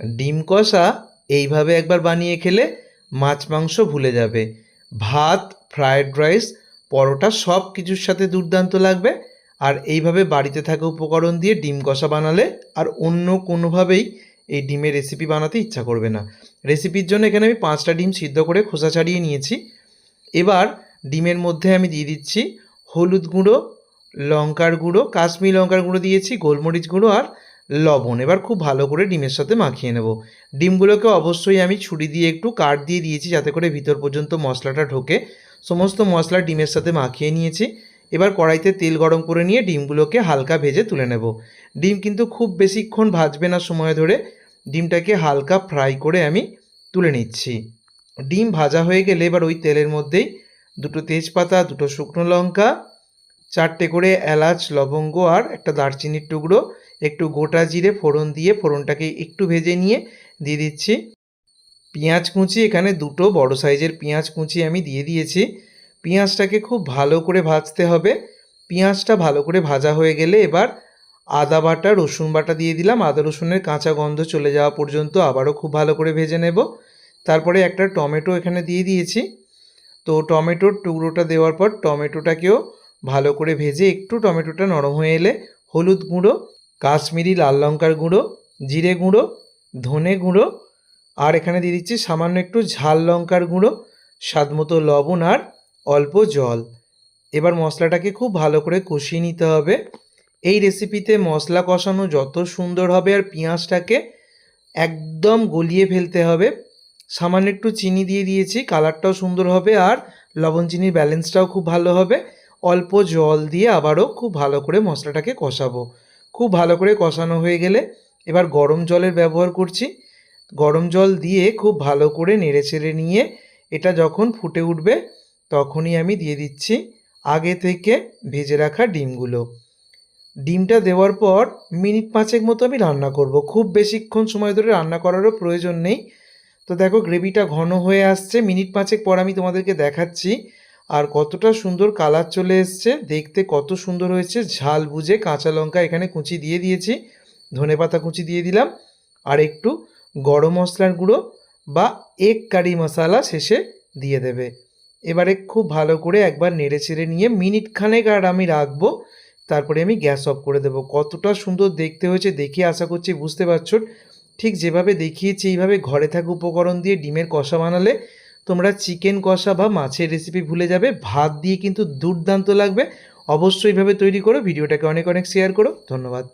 ডিম কষা এইভাবে একবার বানিয়ে খেলে মাছ মাংস ভুলে যাবে। ভাত, ফ্রায়েড রাইস, পরোটা সব কিছুর সাথে দুর্দান্ত লাগবে। আর এইভাবে বাড়িতে থাকা উপকরণ দিয়ে ডিম কষা বানালে আর অন্য কোনোভাবেই এই ডিমের রেসিপি বানাতে ইচ্ছা করবে না। রেসিপির জন্য এখানে আমি 5টা ডিম সিদ্ধ করে খোসা ছাড়িয়ে নিয়েছি। এবার ডিমের মধ্যে আমি দিয়ে দিচ্ছি হলুদ গুঁড়ো, লঙ্কার গুঁড়ো, কাশ্মীরি লঙ্কার গুঁড়ো দিয়েছি, গোলমরিচ গুঁড়ো আর লবণ। এবার খুব ভালো করে ডিমের সাথে মাখিয়ে নেব। ডিমগুলোকে অবশ্যই আমি ছুরি দিয়ে একটু কাট দিয়ে দিয়েছি যাতে করে ভিতর পর্যন্ত মশলাটা ঢোকে। সমস্ত মশলা ডিমের সাথে মাখিয়ে নিয়েছি। এবার কড়াইতে তেল গরম করে নিয়ে ডিমগুলোকে হালকা ভেজে তুলে নেব। ডিম কিন্তু খুব বেশিক্ষণ ভাজবে না, সময় ধরে ডিমটাকে হালকা ফ্রাই করে আমি তুলে নিচ্ছি। ডিম ভাজা হয়ে গেলে এবার ওই তেলের মধ্যেই 2টো তেজপাতা, 2টো শুকনো লঙ্কা, 4টে করে এলাচ, লবঙ্গ আর একটা দারচিনির টুকরো, একটু গোটা জিরে ফোড়ন দিয়ে ফোড়নটাকে একটু ভেজে নিয়ে দিয়ে দিচ্ছি পেঁয়াজ কুচি। এখানে 2টো বড় সাইজের পেঁয়াজ কুচি আমি দিয়ে দিয়েছি। পেঁয়াজটাকে খুব ভালো করে ভাজতে হবে। পেঁয়াজটা ভালো করে ভাজা হয়ে গেলে এবার আদা বাটা, রসুন বাটা দিয়ে দিলাম। আদা রসুনের কাঁচা গন্ধ চলে যাওয়া পর্যন্ত আবারও খুব ভালো করে ভেজে নেব। তারপরে একটা টমেটো এখানে দিয়ে দিয়েছি। তো টমেটোর টুকরোটা দেওয়ার পর টমেটোটাকেও ভালো করে ভেজে একটু টমেটোটা নরম হয়ে এলে হলুদ গুঁড়ো, কাশ্মীরি লাল লঙ্কার গুঁড়ো, জিরে গুঁড়ো, ধনে গুঁড়ো আর এখানে দিয়ে দিচ্ছি সামান্য একটু ঝাল লঙ্কার গুঁড়ো, স্বাদমতো লবণ আর অল্প জল। এবার মশলাটাকে খুব ভালো করে কষিয়ে নিতে হবে। এই রেসিপিতে মশলা কষানো যত সুন্দর হবে আর পেঁয়াজটাকে একদম গলিয়ে ফেলতে হবে। সামান্য একটু চিনি দিয়ে দিয়েছি, কালারটাও সুন্দর হবে আর লবণ চিনির ব্যালেন্সটাও খুব ভালো হবে। অল্প জল দিয়ে আবারও খুব ভালো করে মশলাটাকে কষাবো। খুব ভালো করে কষানো হয়ে গেলে এবার গরম জলের ব্যবহার করছি। গরম জল দিয়ে খুব ভালো করে নেড়েচেড়ে নিয়ে এটা যখন ফুটে উঠবে তখনই আমি দিয়ে দিচ্ছি আগে থেকে ভেজে রাখা ডিমগুলো। ডিমটা দেওয়ার পর মিনিট 5 মতো আমি রান্না করব। খুব বেশিক্ষণ সময় ধরে রান্না করারও প্রয়োজন নেই। তো দেখো গ্রেভিটা ঘন হয়ে আসছে। মিনিট 5 পর আমি তোমাদেরকে দেখাচ্ছি আর কতটা সুন্দর কালার চলে এসছে, দেখতে কত সুন্দর হয়েছে। ঝাল বুঝে কাঁচা লঙ্কা এখানে কুচি দিয়ে দিয়েছি, ধনেপাতা কুচি দিয়ে দিলাম আর একটু গরম মশলার গুঁড়ো বা এক কারি মশলা শেষে দিয়ে দেবে। এবারে খুব ভালো করে একবার নেড়ে চেড়ে নিয়ে মিনিট খানেক আর আমি রাখবো, তারপরে আমি গ্যাস অফ করে দেবো। কতটা সুন্দর দেখতে হয়েছে দেখে আশা করছি বুঝতে পারছো। ঠিক যেভাবে দেখিয়েছি এইভাবে ঘরে থাকা উপকরণ দিয়ে ডিমের কষা বানালে তোমরা চিকেন কষা বা মাছের রেসিপি ভুলে যাবে। ভাত দিয়ে কিন্তু দুর্দান্ত লাগবে। অবশ্যই এইভাবে তৈরি করো। ভিডিওটাকে অনেক অনেক শেয়ার করো। ধন্যবাদ।